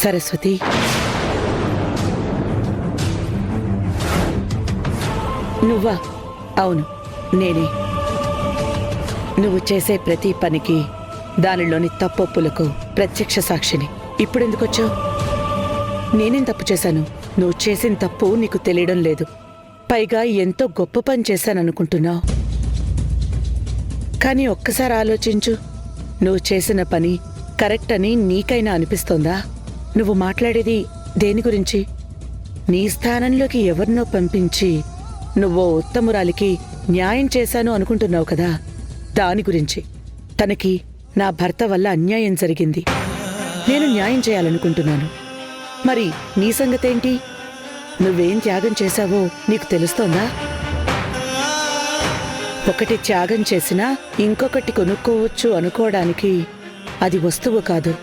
సరస్వతి, నువ్వా? అవును, నేనే. నువ్వు చేసే ప్రతి పనికి, దానిలోని తప్పొప్పులకు ప్రత్యక్ష సాక్షిని. ఇప్పుడెందుకొచ్చావు? నేనేం తప్పు చేశాను? నువ్వు చేసిన తప్పు నీకు తెలియడం లేదు. పైగా ఎంతో గొప్ప పని చేశాననుకుంటున్నావు. కానీ ఒక్కసారి ఆలోచించు, నువ్వు చేసిన పని కరెక్ట్ అని నీకైనా అనిపిస్తోందా? నువ్వు మాట్లాడేది దేని గురించి? నీ స్థానంలోకి ఎవరినో పంపించి నువ్వో ఉత్తమురాలికి న్యాయం చేశాను అనుకుంటున్నావు కదా, దాని గురించి. తనకి నా భర్త వల్ల అన్యాయం జరిగింది, నేను న్యాయం చేయాలనుకుంటున్నాను. మరి నీ సంగతేంటి? నువ్వేం త్యాగం చేశావో నీకు తెలుస్తోందా? ఒకటి త్యాగం చేసినా ఇంకొకటి కొనుక్కోవచ్చు అనుకోవడానికి అది వస్తువు కాదు,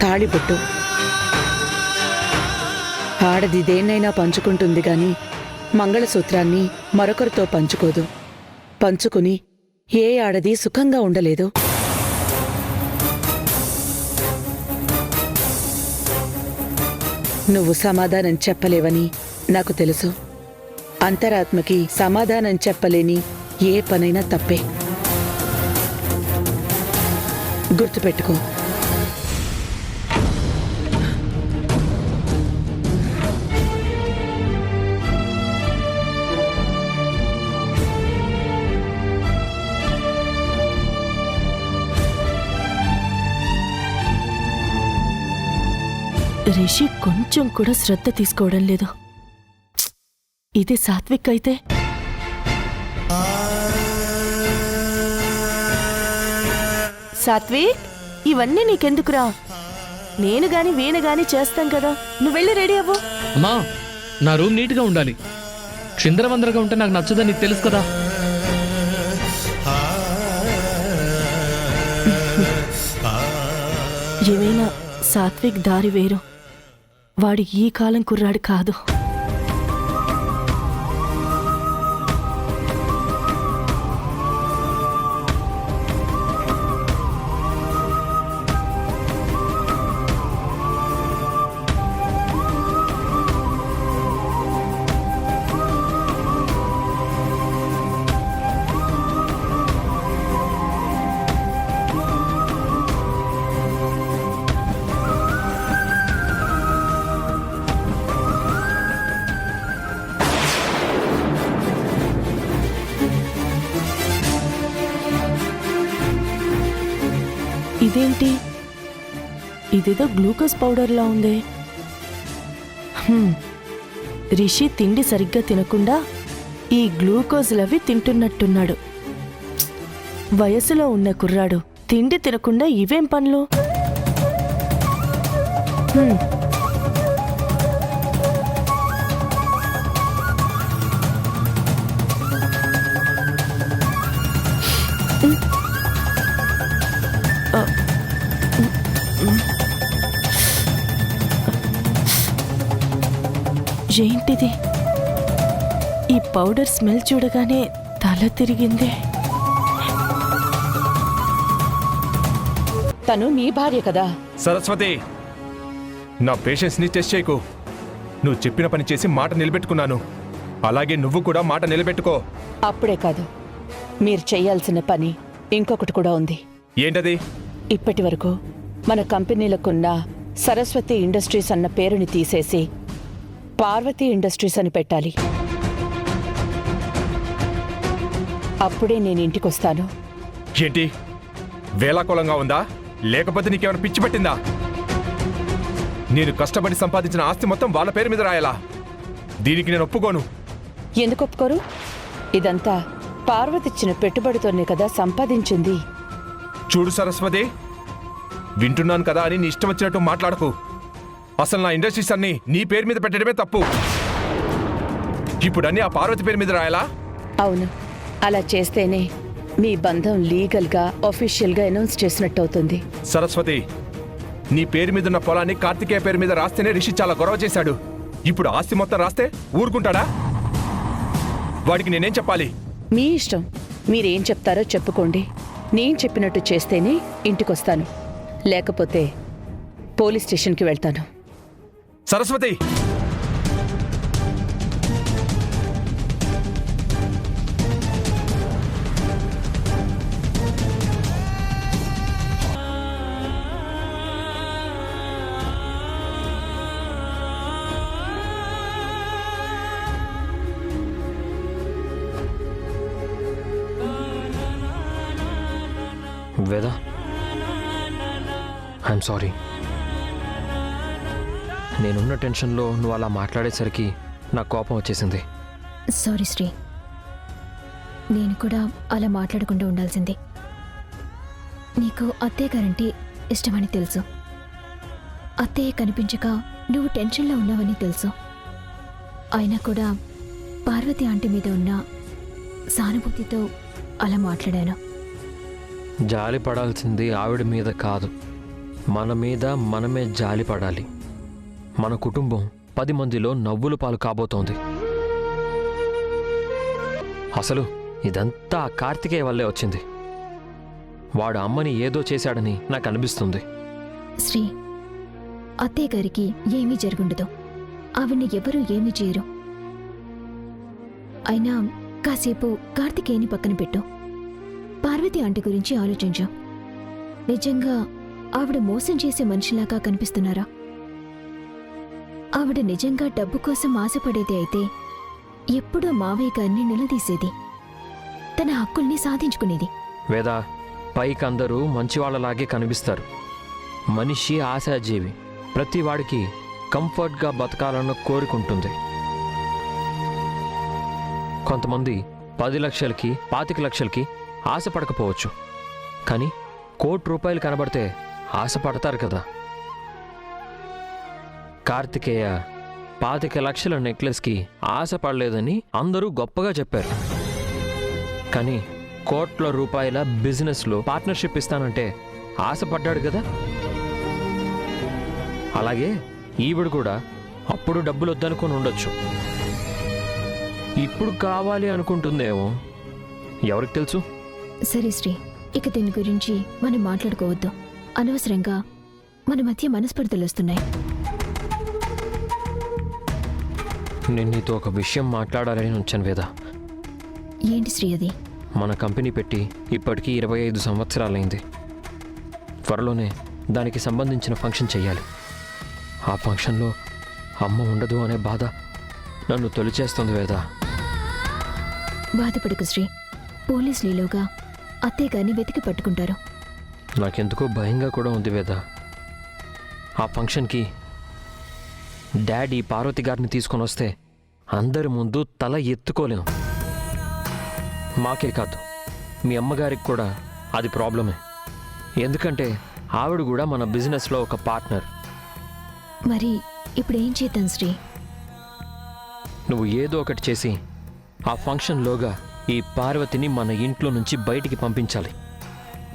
తాళిబొట్టు. ఆడది దేన్నైనా పంచుకుంటుంది గాని మంగళసూత్రాన్ని మరొకరితో పంచుకోదు. పంచుకుని ఏ ఆడది సుఖంగా ఉండలేదు. నువ్వు సమాధానం చెప్పలేవని నాకు తెలుసు. అంతరాత్మకి సమాధానం చెప్పలేని ఏ పనైనా తప్పే. గుర్తుపెట్టుకో. రిషి కొంచెం కూడా శ్రద్ధ తీసుకోవడం లేదు. ఇది సాత్విక్ అయితే సాత్విక్, ఇవన్నీ నీకెందుకురా? నేను గాని వీణ గాని చేస్తాం కదా, నువ్వు వెళ్ళి రెడీ అవ్వు. అమ్మా, నా రూమ్ నీట్గా ఉండాలి. చిందరవందరగా ఉంటే నాకు నచ్చదని నీకు తెలుసు కదా. ఏమైనా సాత్విక్ దారి వేరు. వాడు ఈ కాలం కుర్రాడు కాదు. ఇదేంటి? ఇదేదో గ్లూకోజ్ పౌడర్లా ఉంది. రిషి తిండి సరిగ్గా తినకుండా ఈ గ్లూకోజ్లవి తింటున్నట్టున్నాడు. వయసులో ఉన్న కుర్రాడు తిండి తినకుండా ఇవేం పనులు? ఏంటిది? ఈ పౌడర్ స్మెల్ చూడగానే తల తిరిగింది. తను నీ భార్య కదా. సరస్వతి, నా పేషెన్స్ ని టెస్ట్ చేయకు. నువ్వు చెప్పిన పని చేసి మాట నిలబెట్టుకున్నాను. అలాగే నువ్వు కూడా మాట నిలబెట్టుకో. అప్పుడే కాదు, మీరు చెయ్యాల్సిన పని ఇంకొకటి కూడా ఉంది. ఏంటది? ఇప్పటి వరకు మన కంపెనీలకున్న సరస్వతి ఇండస్ట్రీస్ అన్న పేరుని తీసేసి పార్వతి ఇండస్ట్రీస్ అని పెట్టాలి. అప్పుడే నేను ఇంటికొస్తాను. ఏంటి, వేలాకోలంగా ఉందా? లేకపోతే నీకేమైనా పిచ్చి పట్టిందా? నేను కష్టపడి సంపాదించిన ఆస్తి మొత్తం వాళ్ళ పేరు మీద రాయాలా? దీనికి నేను ఒప్పుకోను. ఎందుకు ఒప్పుకోరు? ఇదంతా పార్వతిచ్చిన పెట్టుబడితోనే కదా సంపాదించింది. చూడు సరస్వతి, వింటున్నాను కదా అని నీ ఇష్టం వచ్చినట్టు మాట్లాడకు. అసలు నా ఇండస్ట్రీస్ అన్ని నీ పేరు మీద పెట్టడమే తప్పు. ఇప్పుడు అన్ని ఆ పార్వతి పేరు మీద రాయాలా? అవును, అలా చేస్తేనే మీ బంధం లీగల్గా ఆఫీషియల్గా అనౌన్స్ చేసినట్టు అవుతుంది. సరస్వతి, నీ పేరు మీదున్న పొలాన్ని కార్తికేయ పేరు మీద రాస్తేనే రిషి చాలా గొడవ చేశాడు. ఇప్పుడు ఆస్తి మొత్తం రాస్తే ఊరుకుంటాడా? వాడికి నేనేం చెప్పాలి? మీ ఇష్టం, మీరేం చెప్తారో చెప్పుకోండి. నేను చెప్పినట్టు చేస్తేనే ఇంటికొస్తాను, లేకపోతే పోలీస్ స్టేషన్కి వెళ్తాను. సరస్వతి, వేద, ఐఎమ్ సారీ. నేనున్న టెన్షన్లో నువ్వు అలా మాట్లాడేసరికి నాకు కోపం వచ్చేసింది. సారీ శ్రీ, నేను కూడా అలా మాట్లాడకుండా ఉండాల్సింది. నీకు అత్తయ్య గారంటే ఇష్టమని తెలుసు. అత్తయ్య కనిపించక నువ్వు టెన్షన్లో ఉన్నావని తెలుసు. అయినా కూడా పార్వతి ఆంటీ మీద ఉన్న సానుభూతితో అలా మాట్లాడాను. జాలి పడాల్సింది ఆవిడ మీద కాదు, మన మీద మనమే జాలి పడాలి. మన కుటుంబం 10 మందిలో నవ్వుల పాలు కాబోతోంది. అసలు ఇదంతా ఆ కార్తికేయ వల్లే వచ్చింది. వాడు అమ్మని ఏదో చేశాడని నాకు అనిపిస్తుంది. శ్రీ, అత్తయ్య గారికి ఏమీ జరుగుండదు. ఆవిడ్ని ఎవరూ ఏమీ చేయరు. అయినా కాసేపు కార్తికేయని పక్కన పెట్టు. పార్వతి ఆంటీ గురించి ఆలోచించు. నిజంగా ఆవిడ మోసం చేసే మనిషిలాగా కనిపిస్తున్నారా? ఆవిడ నిజంగా డబ్బు కోసం ఆశపడేది అయితే ఎప్పుడో మావయ్య గారిని నిలదీసేది, తన హక్కుల్ని సాధించుకునేది. వేద, పైకి అందరూ మంచివాళ్లలాగే కనిపిస్తారు. మనిషి ఆశాజీవి. ప్రతి వాడికి కంఫర్ట్గా బతకాలన్న కోరికుంటుంది. కొంతమంది 10 లక్షలకి 25 లక్షలకి ఆశపడకపోవచ్చు, కానీ ₹1 కోటి కనబడితే ఆశపడతారు కదా. కార్తికేయ 25 లక్షల నెక్లెస్కి ఆశపడలేదని అందరూ గొప్పగా చెప్పారు. కానీ ₹1 కోట్ల బిజినెస్లో పార్ట్నర్షిప్ ఇస్తానంటే ఆశపడ్డాడు కదా. అలాగే ఈవిడ కూడా అప్పుడు డబ్బులు వద్దనుకొని ఉండొచ్చు, ఇప్పుడు కావాలి అనుకుంటుందేమో, ఎవరికి తెలుసు. సరే శ్రీ, ఇక దీని గురించి మనం మాట్లాడుకోవద్దు. అనవసరంగా మన మధ్య మనస్పర్ధలు వస్తున్నాయి. నేను నీతో ఒక విషయం మాట్లాడాలని వచ్చాను వేద. ఏంటి శ్రీ అది? మన కంపెనీ పెట్టి ఇప్పటికీ 25 సంవత్సరాలైంది. త్వరలోనే దానికి సంబంధించిన ఫంక్షన్ చెయ్యాలి. ఆ ఫంక్షన్లో అమ్మ ఉండదు అనే బాధ నన్ను తొలిచేస్తుంది వేద. బాధపడకు శ్రీ, పోలీసులుగా అత్తయ్య గారిని వెతికి పట్టుకుంటారు. నాకెందుకో భయంగా కూడా ఉంది వేద. ఆ ఫంక్షన్కి డాడీ పార్వతి గారిని తీసుకొని వస్తే అందరి ముందు తల ఎత్తుకోలేం. మాకే కాదు, మీ అమ్మగారికి కూడా అది ప్రాబ్లమే. ఎందుకంటే ఆవిడ కూడా మన బిజినెస్లో ఒక పార్ట్నర్. మరి ఇప్పుడు ఏం చేద్దాం శ్రీ? నువ్వు ఏదో ఒకటి చేసి ఆ ఫంక్షన్లోగా ఈ పార్వతిని మన ఇంట్లో నుంచి బయటికి పంపించాలి.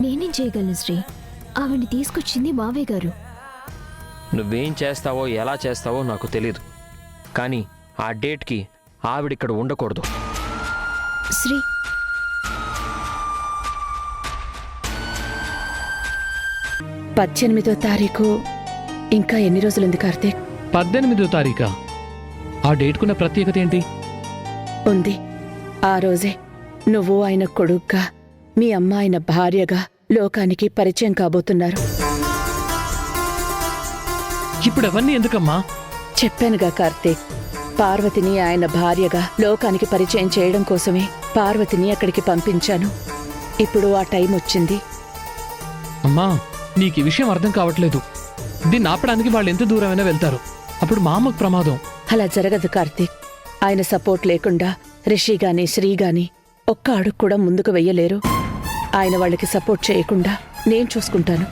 నేనేం చేయగలను శ్రీ? ఆవిడ్ని తీసుకొచ్చింది మావయ్య గారు. నువ్వేం చేస్తావో ఎలా చేస్తావో నాకు తెలీదు, కానీ ఆ డేట్కి ఆవిడిక్కడ ఉండకూడదు. శ్రీ, 18వ తారీఖు ఇంకా ఎన్ని రోజులుంది కార్తీక్? 18వ తారీఖా? ఆ డేట్కున్న ప్రత్యేకత ఏంటి? ఉంది. ఆ రోజే నువ్వు ఆయన కొడుగ్గా, మీ అమ్మ ఆయన భార్యగా లోకానికి పరిచయం కాబోతున్నారు. ఇప్పుడు అవన్నీ ఎందుకమ్మా? చెప్పానుగా కార్తీక్, పార్వతిని ఆయన భార్యగా లోకానికి పరిచయం చేయడం కోసమే పార్వతిని అక్కడికి పంపించాను. ఇప్పుడు ఆ టైం వచ్చింది. అమ్మా, నీకు ఈ విషయం అర్థం కావట్లేదు. దీన్ని ఆపడానికి వాళ్ళు ఎంత దూరమైనా వెళ్తారు. అప్పుడు మా అమ్మకు ప్రమాదం. అలా జరగదు కార్తీక్. ఆయన సపోర్ట్ లేకుండా రిషి గాని శ్రీ గాని ఒక్క అడుగు కూడా ముందుకు వెయ్యలేరు. ఆయన వాళ్ళకి సపోర్ట్ చేయకుండా నేను చూసుకుంటాను.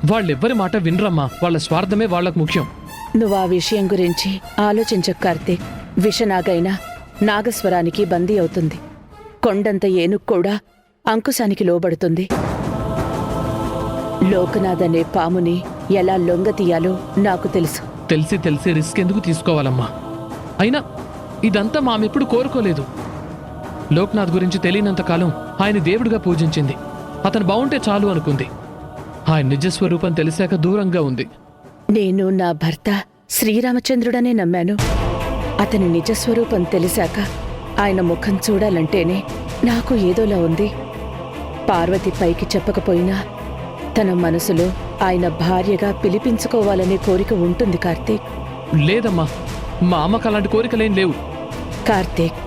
వాళ్ళెవ్వరి మాట వినరమ్మా. వాళ్ళ స్వార్థమే వాళ్ళకు ముఖ్యం. నువ్వు ఆ విషయం గురించి ఆలోచించకు కార్తీక్. విషనాగైనా నాగస్వరానికి బందీ అవుతుంది. కొండంత ఏనుగు కూడా అంకుశానికి లోబడుతుంది. లోకనాథ్ అనే పాముని ఎలా లొంగతీయాలో నాకు తెలుసు. తెలిసి రిస్క్ ఎందుకు తీసుకోవాలమ్మా? అయినా ఇదంతా మామెప్పుడు కోరుకోలేదు. లోక్నాథ్ గురించి తెలియనంతకాలం ఆయన దేవుడిగా పూజించింది. అతను బావుంటే చాలు అనుకుంది. ఆయన నిజస్వరూపం తెలిసాక దూరంగా ఉంది. నేను నా భర్త శ్రీరామచంద్రుడనే నమ్మాను. అతని నిజస్వరూపం తెలిసాక ఆయన ముఖం చూడాలంటేనే నాకు ఏదోలా ఉంది. పార్వతి పైకి చెప్పకపోయినా తన మనసులో ఆయన భార్యగా పిలిపించుకోవాలనే కోరిక ఉంటుంది కార్తీక్. లేదమ్మా, మా అమ్మకు అలాంటి కోరికలేం లేవు. కార్తీక్,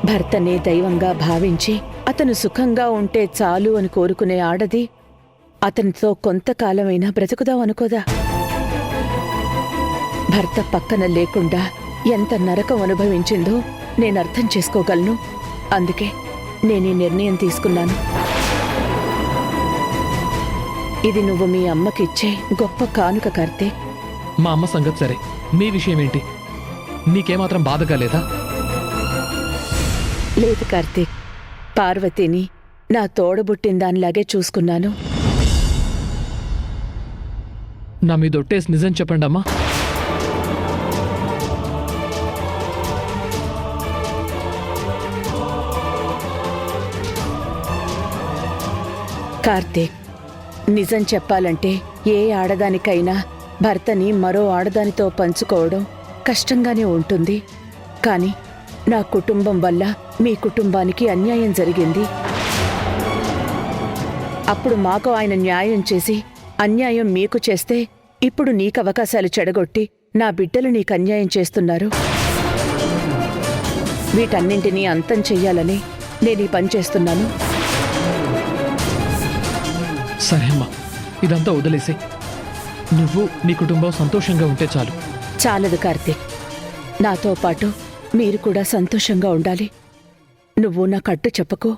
భర్తనే దైవంగా భావించి అతను సుఖంగా ఉంటే చాలు అని కోరుకునే ఆడది అతనితో కొంతకాలమైనా బ్రతుకుదాం అనుకోదా? భర్త పక్కన లేకుండా ఎంత నరకం అనుభవించిందో నేనర్థం చేసుకోగలను. అందుకే నేనీ నిర్ణయం తీసుకున్నాను. ఇది నువ్వు మీ అమ్మకిచ్చే గొప్ప కానుక కార్తీక్. మా అమ్మ సంగతి సరే, మీ విషయం ఏంటి? నీకేమాత్రం బాధగా లేదా? లేదు కార్తీక్, పార్వతిని నా తోడబుట్టిన దానిలాగే చూసుకున్నాను. నా మీద ఒట్టేసి నిజం చెప్పండి అమ్మా. కార్తీక్, నిజం చెప్పాలంటే ఏ ఆడదానికైనా భర్తని మరో ఆడదానితో పంచుకోవడం కష్టంగానే ఉంటుంది. కానీ నా కుటుంబం వల్ల మీ కుటుంబానికి అన్యాయం జరిగింది. అప్పుడు మాకు ఆయన న్యాయం చేసి అన్యాయం మీకు చేస్తే ఇప్పుడు నీకు అవకాశాలు చెడగొట్టి నా బిడ్డలు నీకు అన్యాయం చేస్తున్నారు. వీటన్నింటినీ అంతం చెయ్యాలని నేను ఈ పని చేస్తున్నాను. సరే అమ్మా, ఇదంతా వదిలేసి నువ్వు నీ కుటుంబం సంతోషంగా ఉంటే చాలు. చాలదు కార్తీక్, నాతో పాటు మీరు కూడా సంతోషంగా ఉండాలి. నువ్వు నా కట్టు చెప్పకు.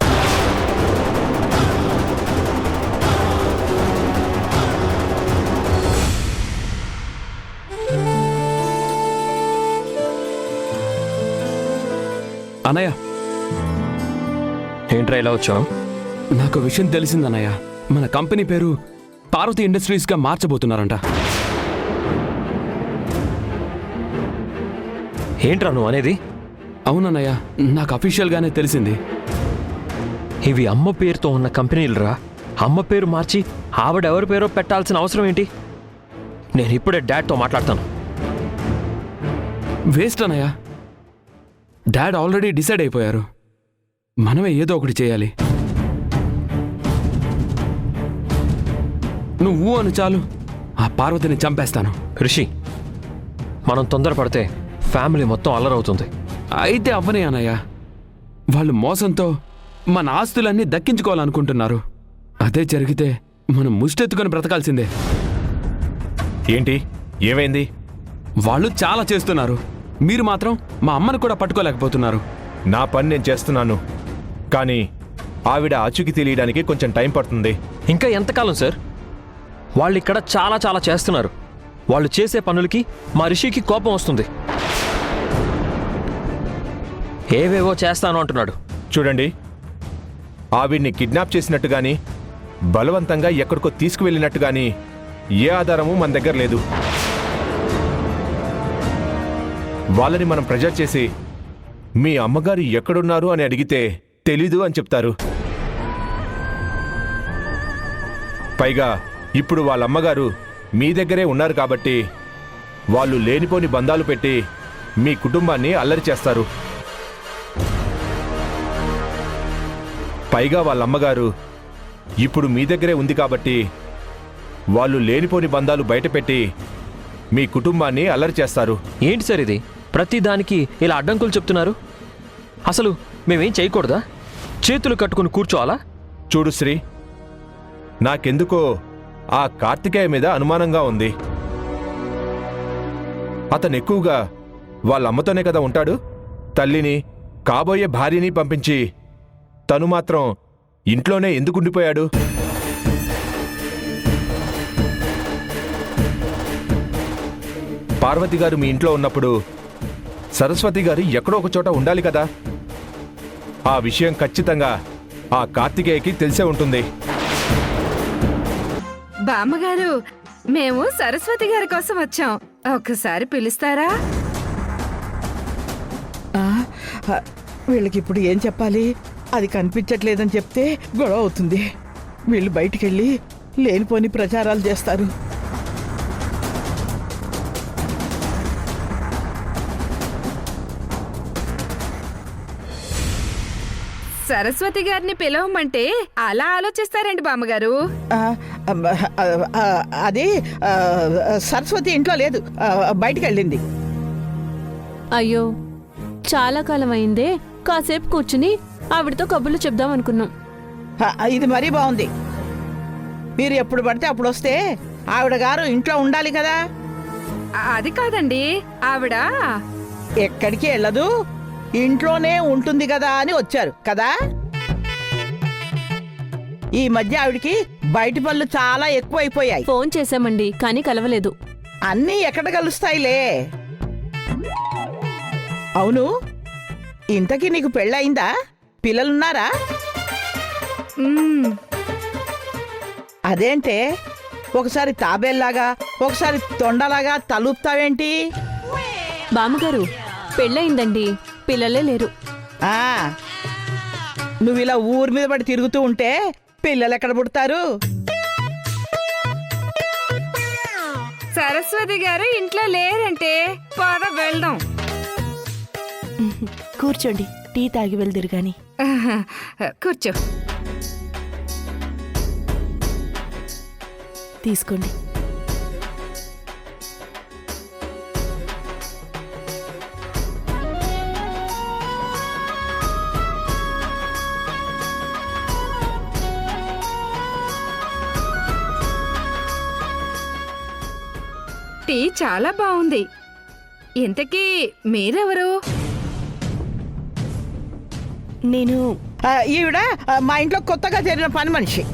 అన్నయ్య, ఏంట్రా ఇలా వచ్చావు? నాకు విషయం తెలిసిందన్నయ్య. మన కంపెనీ పేరు పార్వతి ఇండస్ట్రీస్గా మార్చబోతున్నారంట. ఏంట్రా నువ్వు అనేది? అవునన్నయ్య, నాకు అఫీషియల్గానే తెలిసింది. ఇవి అమ్మ పేరుతో ఉన్న కంపెనీలురా. అమ్మ పేరు మార్చి ఆవిడెవరి పేరో పెట్టాల్సిన అవసరం ఏంటి? నేను ఇప్పుడే డాడ్తో మాట్లాడతాను. వేస్ట్ అన్నయ్య, డాడ్ ఆల్రెడీ డిసైడ్ అయిపోయారు. మనమే ఏదో ఒకటి చేయాలి. నువ్వు అను చాలు, ఆ పార్వతిని చంపేస్తాను. రిషి, మనం తొందరపడితే ఫ్యామిలీ మొత్తం అల్లరవుతుంది. అయితే అవ్వనే అన్నయ్య. వాళ్ళు మోసంతో మన ఆస్తులన్నీ దక్కించుకోవాలనుకుంటున్నారు. అదే జరిగితే మనం ముష్టెత్తుకొని బ్రతకాల్సిందే. ఏంటి, ఏమైంది? వాళ్ళు చాలా చేస్తున్నారు, మీరు మాత్రం మా అమ్మను కూడా పట్టుకోలేకపోతున్నారు. నా పని నేను చేస్తున్నాను, కానీ ఆవిడ ఆచూకీ తెలియడానికి కొంచెం టైం పడుతుంది. ఇంకా ఎంతకాలం సార్? వాళ్ళు ఇక్కడ చాలా చాలా చేస్తున్నారు. వాళ్ళు చేసే పనులకి మా రిషికి కోపం వస్తుంది. ఏవేవో చేస్తాను అంటున్నాడు. చూడండి, ఆవిడ్ని కిడ్నాప్ చేసినట్టు గాని బలవంతంగా ఎక్కడికో తీసుకువెళ్ళినట్టు గాని ఏ ఆధారము మన దగ్గర లేదు. వాళ్ళని మనం ప్రెజర్ చేసి మీ అమ్మగారు ఎక్కడున్నారు అని అడిగితే తెలీదు అని చెప్తారు. పైగా ఇప్పుడు వాళ్ళ అమ్మగారు మీ దగ్గరే ఉన్నారు కాబట్టి వాళ్ళు లేనిపోని బంధాలు పెట్టి మీ కుటుంబాన్ని అల్లరి చేస్తారు. పైగా వాళ్ళ అమ్మగారు ఇప్పుడు మీ దగ్గరే ఉంది కాబట్టి వాళ్ళు లేనిపోని బంధాలు బయటపెట్టి మీ కుటుంబాన్ని అల్లరి చేస్తారు. ఏంటి సార్ ఇది? ప్రతిదానికి ఇలా అడ్డంకులు చెప్తున్నారు. అసలు మేమేం చేయకూడదా? చేతులు కట్టుకుని కూర్చోవాలా? చూడు శ్రీ, నాకెందుకో ఆ కార్తికేయ మీద అనుమానంగా ఉంది. అతను ఎక్కువగా వాళ్ళ అమ్మతోనే కదా ఉంటాడు. తల్లిని, కాబోయే భార్యని పంపించి తను మాత్రం ఇంట్లోనే ఎందుకుండిపోయాడు? పార్వతి గారు మీ ఇంట్లో ఉన్నప్పుడు సరస్వతి గారు ఎక్కడో ఒక చోట ఉండాలి కదా. ఆ విషయం ఖచ్చితంగా ఆ కార్తికేయకి తెలిసే ఉంటుంది. బామ్మగారు, మేము సరస్వతి గారి కోసం వచ్చాం. ఒక్కసారి పిలుస్తారా? వీళ్ళకి ఇప్పుడు ఏం చెప్పాలి? అది కనిపించట్లేదని చెప్తే గొడవ అవుతుంది. వీళ్ళు బయటికెళ్ళి లేనిపోని ప్రచారాలు చేస్తారు. సరస్వతి గారిని పిలవమంటే అలా ఆలోచిస్తారండి బామ్మగారు. ఆ, అది సరస్వతి ఇంట్లో లేదు, బయటికి వెళ్ళింది. అయ్యో చాలా కాలం అయిందే, కాసేపు కూర్చుని ఆవిడతో కబుర్లు చెప్దాం అనుకున్నాం. ఇది మరీ బాగుంది. మీరు ఎప్పుడు పడితే అప్పుడు వస్తే ఆవిడ గారు ఇంట్లో ఉండాలి కదా. అది కాదండి, ఆవిడ ఎక్కడికి వెళ్ళదు, ఇంట్లోనే ఉంటుంది కదా అని వచ్చారు కదా. ఈ మధ్య ఆవిడికి బయటి పనులు చాలా ఎక్కువైపోయాయి. ఫోన్ చేశామండి కానీ కలవలేదు. అన్నీ ఎక్కడ కలుస్తాయిలే. అవును, ఇంతకీ నీకు పెళ్ళయిందా? పిల్లలున్నారా? మ్మ్, అదేంటే ఒకసారి తాబేల్లాగా ఒకసారి తొండలాగా తలుపుతావేంటి? బామ్మగారు పెళ్ళయిందండి, పిల్లలే లేరు. ఆ, నువ్వు ఇలా ఊరి మీద పడి తిరుగుతూ ఉంటే పిల్లలు ఎక్కడ పుడతారు? సరస్వతి గారు ఇంట్లో లేరంటే పద వెళ్దాం. కూర్చోండి, టీ తాగి వెళ్దురు గాని. కూర్చో. తీసుకోండి. టీ చాలా బాగుంది. ఇంతకీ మీరెవరు? నేను ఈవిడ మా ఇంట్లో కొత్తగా చేరిన పని మనిషి.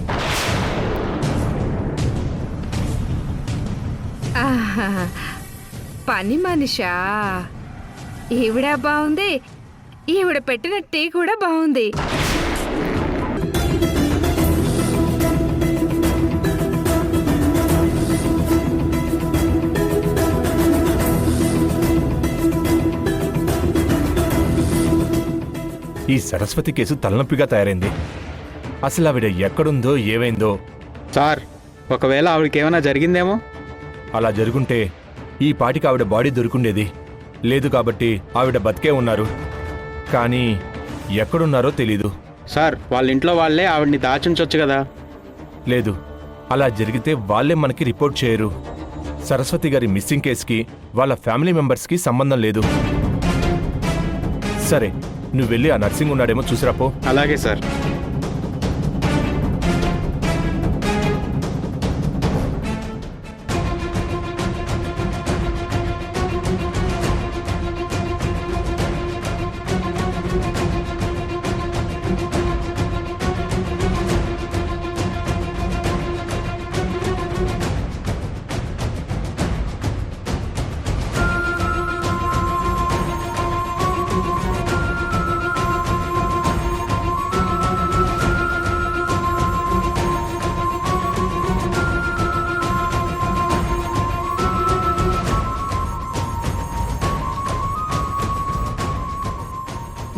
ఆహా, పని మనిషా? ఈవిడ బాగుంది, ఈవిడ పెట్టిన టీ కూడా బాగుంది. ఈ సరస్వతి కేసు తలనొప్పిగా తయారైంది. అసలు ఆవిడ ఎక్కడుందో ఏమైందో. సార్, ఒకవేళ ఆవిడకి ఏమైనా జరిగిందేమో. అలా జరుగుంటే ఈ పాటికి ఆవిడ బాడీ దొరుకుండేది. లేదు కాబట్టి ఆవిడ బతికే ఉన్నారు. కానీ ఎక్కడున్నారో తెలీదు. సార్, వాళ్ళ ఇంట్లో వాళ్ళే ఆవిడ్ని దాచుంచొచ్చు కదా. లేదు, అలా జరిగితే వాళ్ళే మనకి రిపోర్ట్ చేయరు. సరస్వతి గారి మిస్సింగ్ కేసుకి వాళ్ళ ఫ్యామిలీ మెంబర్స్కి సంబంధం లేదు. సరే, నువ్వు వెళ్ళి ఆ నర్సింగ్ ఉన్నాడేమో చూసిరాపో. అలాగే సార్.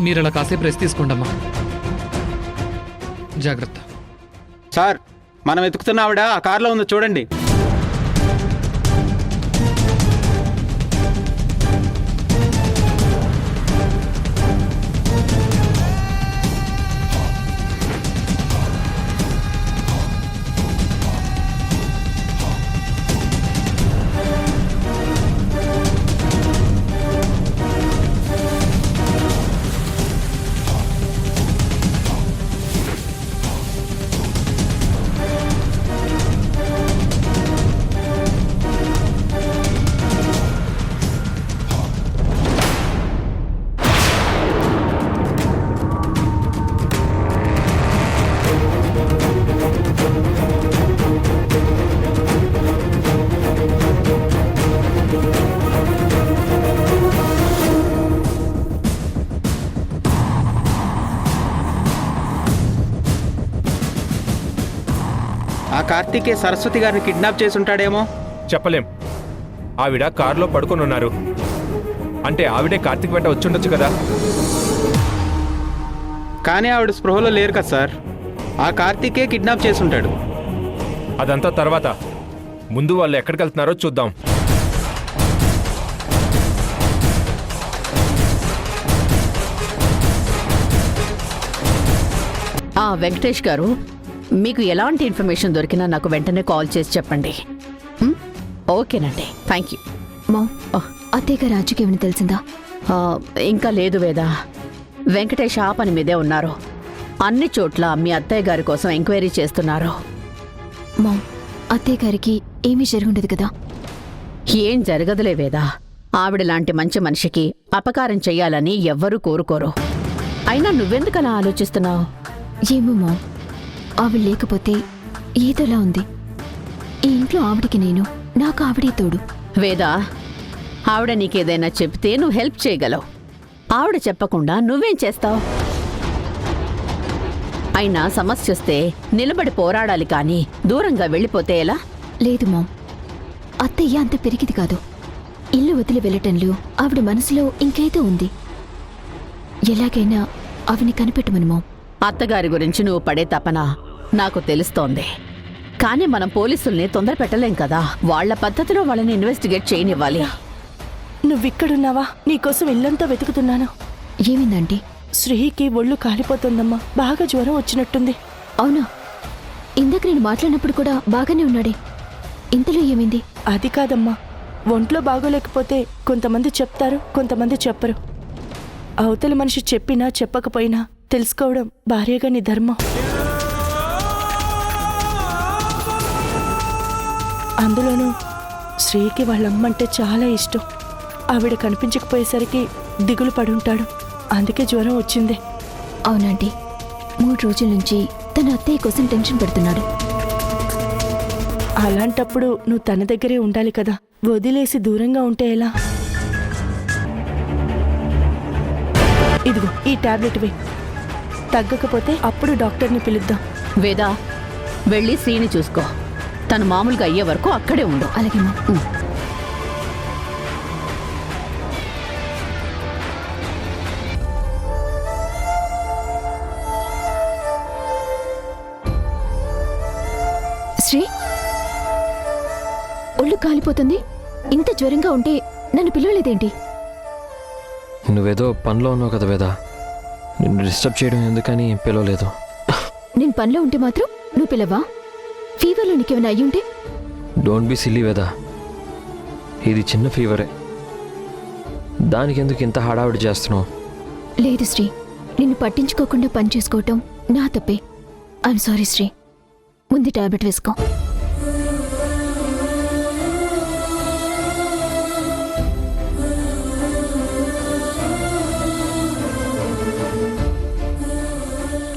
మీరు అలా కాసేపు రెస్ట్ తీసుకోండమ్మా. జాగ్రత్త. సార్, మనం వెతుకుతున్న ఆవిడ ఆ కార్లో ఉందో చూడండి. ఆ కార్తీకే సరస్వతి గారిని కిడ్నాప్ చేసి ఉంటాడేమో. చెప్పలేం. ఆవిడ కారులో పడుకొని ఉన్నారు అంటే ఆవిడే కార్తీక్ వెంట వచ్చుండొచ్చు కదా. కానీ ఆవిడ స్పృహలో లేరు కదా సార్. ఆ కార్తీకే కిడ్నాప్ చేసి ఉంటాడు. అదంతా తర్వాత. ముందు వాళ్ళు ఎక్కడికి వెళ్తున్నారో చూద్దాం. వెంకటేష్ గారు, మీకు ఎలాంటి ఇన్ఫర్మేషన్ దొరికినా నాకు వెంటనే కాల్ చేసి చెప్పండి. ఓకేనండి, థ్యాంక్ యూ. మామ్, అత్తయ్య గారు రాజుకి ఏమైనా తెలిసిందా? ఇంకా లేదు వేదా. వెంకటేష్ ఆ పని మీదే ఉన్నారు. అన్ని చోట్ల మీ అత్తయ్య గారి కోసం ఎంక్వైరీ చేస్తున్నారు. మామ్, అత్తయ్య గారికి ఏమీ జరుగుండదు కదా? ఏం జరగదులే వేదా. ఆవిడలాంటి మంచి మనిషికి అపకారం చెయ్యాలని ఎవ్వరూ కోరుకోరు. అయినా నువ్వెందుకలా ఆలోచిస్తున్నావు? ఏమో మామ్, ఆవిడ లేకపోతే ఏదోలా ఉంది. ఈ ఇంట్లో ఆవిడికి నేను, నాకు ఆవిడే తోడు. వేదా, ఆవిడ నీకేదైనా చెప్తే నువ్వు హెల్ప్ చేయగలవు. ఆవిడ చెప్పకుండా నువ్వేం చేస్తావు? అయినా సమస్య వస్తే నిలబడి పోరాడాలి కానీ దూరంగా వెళ్ళిపోతే ఎలా? లేదు మామ్, అత్తయ్య అంత పెరిగిది కాదు. ఇల్లు వదిలి వెళ్ళటంలో ఆవిడ మనసులో ఇంకేదో ఉంది. ఎలాగైనా ఆవిని కనిపెట్టమను మామ్. అత్తగారి గురించి నువ్వు పడే తపన నాకు తెలుస్తోంది. కానీ మనం పోలీసుల్ని తొందర పెట్టలేం కదా. వాళ్ల పద్ధతిలో వాళ్ళని ఇన్వెస్టిగేట్ చేయనివ్వాలి. నువ్విక్కడున్నావా? నీకోసం ఇల్లంతా వెతుకుతున్నాను. ఏమిందండి? శ్రీకి ఒళ్ళు కాలిపోతుందమ్మా. బాగా జ్వరం వచ్చినట్టుంది. అవునా? ఇందాక నేను మాట్లాడినప్పుడు కూడా బాగానే ఉన్నాడే. ఇంతలో ఏమైంది? అది కాదమ్మా, ఒంట్లో బాగోలేకపోతే కొంతమంది చెప్తారు, కొంతమంది చెప్పరు. అవతల మనిషి చెప్పినా చెప్పకపోయినా తెలుసుకోవడం భార్యగా నీ ధర్మం. అందులోనూ శ్రీకి వాళ్ళమ్మంటే చాలా ఇష్టం. ఆవిడ కనిపించకపోయేసరికి దిగులు పడుంటాడు. అందుకే జ్వరం వచ్చింది. అవునండి, 3 రోజుల నుంచి తన అత్తయ్య కోసం టెన్షన్ పెడుతున్నాడు. అలాంటప్పుడు నువ్వు తన దగ్గరే ఉండాలి కదా. వదిలేసి దూరంగా ఉంటే ఎలా? ఇదిగో ఈ టాబ్లెట్ వే. తగ్గకపోతే అప్పుడు డాక్టర్ని పిలుద్దాం. వేదా, వెళ్ళి శ్రీని చూసుకో. తను మామూలుగా అయ్యే వరకు అక్కడే ఉండు. అలాగే మా. శ్రీ, ఒళ్ళు కాలిపోతుంది. ఇంత జ్వరంగా ఉంటే నన్ను పిలవలేదేంటి? నువ్వేదో పనిలో ఉన్నావు కదా వేదా, నిన్ను డిస్టర్బ్ చేయడం ఎందుకని పిలవలేదు. నేను పనిలో ఉంటే మాత్రం నువ్వు పిలవా? ఫీవర్లో నీకేమైనా అయ్యుంటే? డోంట్ బి సిల్లీ వేదా, ఇది చిన్న ఫీవరే. దానికి ఎందుకు ఇంత హడావిడి చేస్తున్నావు? లేదు శ్రీ, నిన్ను పట్టించుకోకుండా పని చేసుకోవటం నా తప్పే. I'm sorry Sri. ముందు టాబ్లెట్ వేసుకో.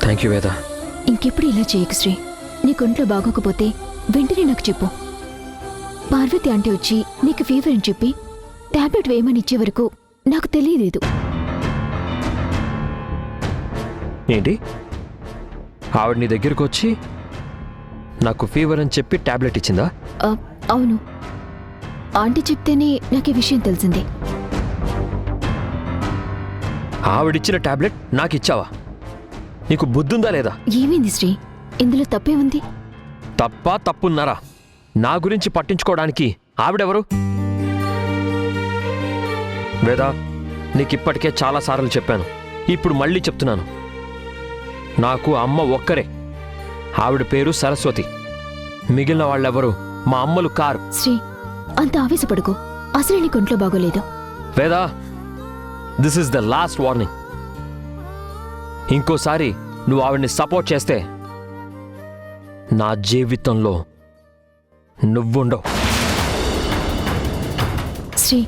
Thank you Veda. ఇంకెప్పుడు ఇలా చేయకు శ్రీ. నీకొంట్లో బాగోకపోతే వెంటనే నాకు చెప్పు. పార్వతి అంటే వచ్చి నీకు ఫీవర్ అని చెప్పి టాబ్లెట్ వేయమని ఇచ్చే వరకు నాకు తెలియలేదు. ఏంటి? ఆవిడ నీ దగ్గరకు వచ్చి నాకు ఫీవర్ అని చెప్పి టాబ్లెట్ ఇచ్చిందా? అవును, ఆంటీ చెప్తేనే నాకు ఈ విషయం తెలిసింది. ఆవిడిచ్చిన టాబ్లెట్ నాకు ఇచ్చావా? నీకు బుద్ధుందా లేదా? ఏమైంది శ్రీ? ఇందులో తప్పే ఉంది. తప్పా తప్పున్నారా? నా గురించి పట్టించుకోవడానికి ఆవిడెవరు? వేదా, నీకిప్పటికే చాలాసార్లు చెప్పాను, ఇప్పుడు మళ్ళీ చెప్తున్నాను. నాకు అమ్మ ఒక్కరే. ఆవిడ పేరు సరస్వతి. మిగిలిన వాళ్ళెవరు మా అమ్మలు కారు. శ్రీ, అంత ఆవేశపడుకో. అసలు నీకు ఒంట్లో బాగోలేదు. Veda, this is the last warning. ఇంకోసారి నువ్వు ఆవిడ్ని సపోర్ట్ చేస్తే నా జీవితంలో నువ్వుండవు. శ్రీ,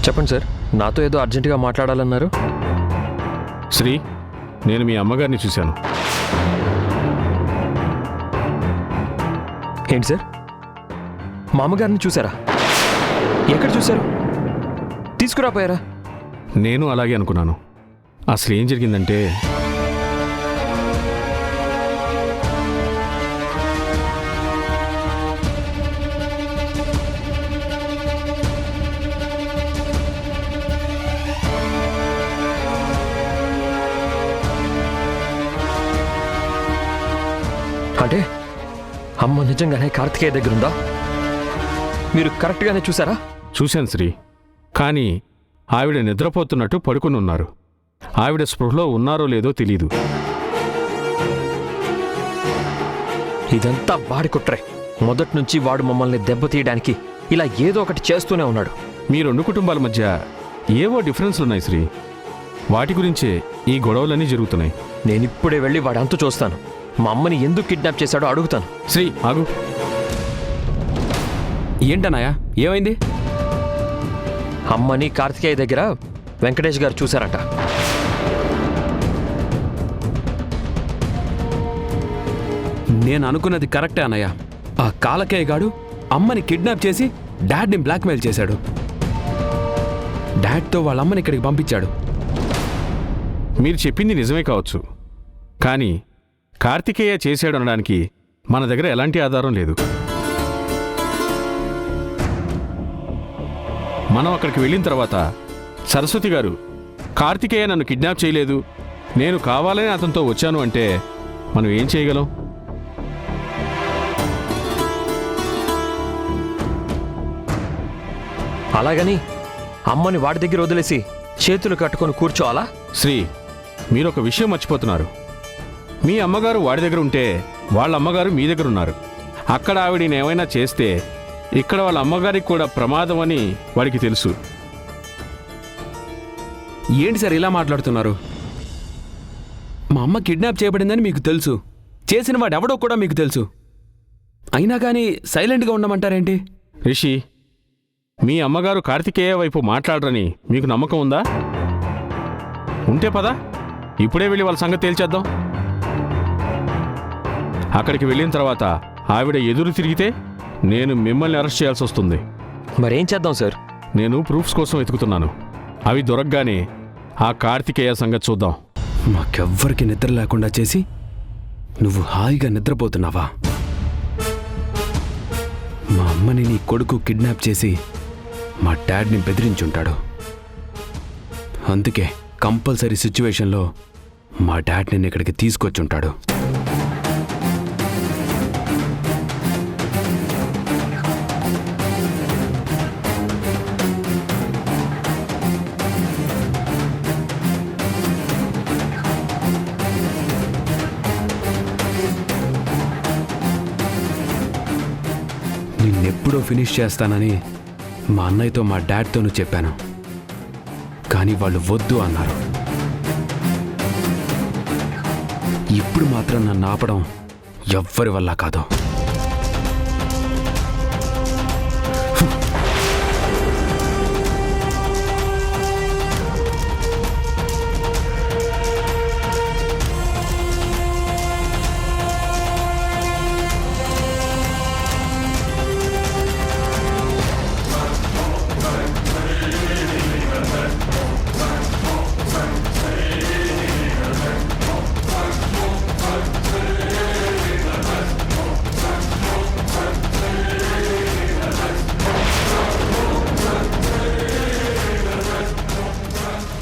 చెప్పండి సార్, నాతో ఏదో అర్జెంటుగా మాట్లాడాలన్నారు. శ్రీ, నేను మీ అమ్మగారిని చూశాను. ఏంటి సార్, మా అమ్మగారిని చూసారా? ఎక్కడ చూశారు? తీసుకురాపోయారా? నేను అలాగే అనుకున్నాను. అసలు ఏం జరిగిందంటే, అంటే అమ్మ నిజంగానే కార్తికేయ దగ్గరుందా? మీరు కరెక్ట్గానే చూసారా? చూశాను శ్రీ. కానీ ఆవిడ నిద్రపోతున్నట్టు పడుకుని ఉన్నారు. ఆవిడ స్పృహలో ఉన్నారో లేదో తెలీదు. ఇదంతా వాడి కుట్రే. మొదటి నుంచి వాడు మమ్మల్ని దెబ్బతీయడానికి ఇలా ఏదో ఒకటి చేస్తూనే ఉన్నాడు. మీ రెండు కుటుంబాల మధ్య ఏవో డిఫరెన్స్లున్నాయి శ్రీ. వాటి గురించే ఈ గొడవలన్నీ జరుగుతున్నాయి. నేనిప్పుడే వెళ్ళి వాడి అంతు చూస్తాను. మా అమ్మని ఎందుకు కిడ్నాప్ చేశాడో అడుగుతాను. శ్రీ ఆగు. ఏంటన్నాయా, ఏమైంది? అమ్మని కార్తికేయ దగ్గర వెంకటేష్ గారు చూశారట. నేను అనుకున్నది కరెక్టే అన్నయ్య. ఆ కాలకేయ గాడు అమ్మని కిడ్నాప్ చేసి డాడ్ని బ్లాక్మెయిల్ చేశాడు. డాడ్తో వాళ్ళ అమ్మని ఇక్కడికి పంపించాడు. మీరు చెప్పింది నిజమే కావచ్చు, కానీ కార్తికేయ చేశాడు అనడానికి మన దగ్గర ఎలాంటి ఆధారం లేదు. మనం అక్కడికి వెళ్ళిన తర్వాత సరస్వతి గారు కార్తికేయ నన్ను కిడ్నాప్ చేయలేదు, నేను కావాలని అతనితో వచ్చాను అంటే మనం ఏం చేయగలం? అలాగని అమ్మని వాడి దగ్గర వదిలేసి చేతులు కట్టుకొని కూర్చోవాలా? శ్రీ, మీరొక విషయం మర్చిపోతున్నారు. మీ అమ్మగారు వాడి దగ్గర ఉంటే వాళ్ళ అమ్మగారు మీ దగ్గర ఉన్నారు. అక్కడ ఆవిడని ఏమైనా చేస్తే ఇక్కడ వాళ్ళ అమ్మగారికి కూడా ప్రమాదం అని వాడికి తెలుసు. ఏంటి సార్ ఇలా మాట్లాడుతున్నారు? మా అమ్మ కిడ్నాప్ చేయబడిందని మీకు తెలుసు, చేసిన వాడు ఎవడో కూడా మీకు తెలుసు. అయినా కానీ సైలెంట్గా ఉండమంటారేంటి? రిషి, మీ అమ్మగారు కార్తికేయ వైపు మాట్లాడరని మీకు నమ్మకం ఉందా? ఉంటే పదా, ఇప్పుడే వెళ్ళి వాళ్ళ సంగతి తేల్చేద్దాం. అక్కడికి వెళ్ళిన తర్వాత ఆవిడ ఎదురు తిరిగితే నేను మిమ్మల్ని అరెస్ట్ చేయాల్సి వస్తుంది. మరేం చేద్దాం సార్? నేను ప్రూఫ్స్ కోసం వెతుకుతున్నాను. అవి దొరకగానే ఆ కార్తికేయ సంగతి చూద్దాం. మాకెవ్వరికి నిద్ర లేకుండా చేసి నువ్వు హాయిగా నిద్రపోతున్నావా? మా అమ్మని నీ కొడుకు కిడ్నాప్ చేసి మా డాడ్ని బెదిరించుంటాడు. అందుకే కంపల్సరీ సిచ్యువేషన్లో మా డాడ్ నిన్ను ఇక్కడికి తీసుకొచ్చుంటాడు. నిన్నెప్పుడో ఫినిష్ చేస్తానని మా అన్నయ్యతో మా డాడ్తోనూ చెప్పాను, కానీ వాళ్ళు వద్దు అన్నారు. ఇప్పుడు మాత్రం నన్ను ఆపడం ఎవ్వరి వల్ల కాదు.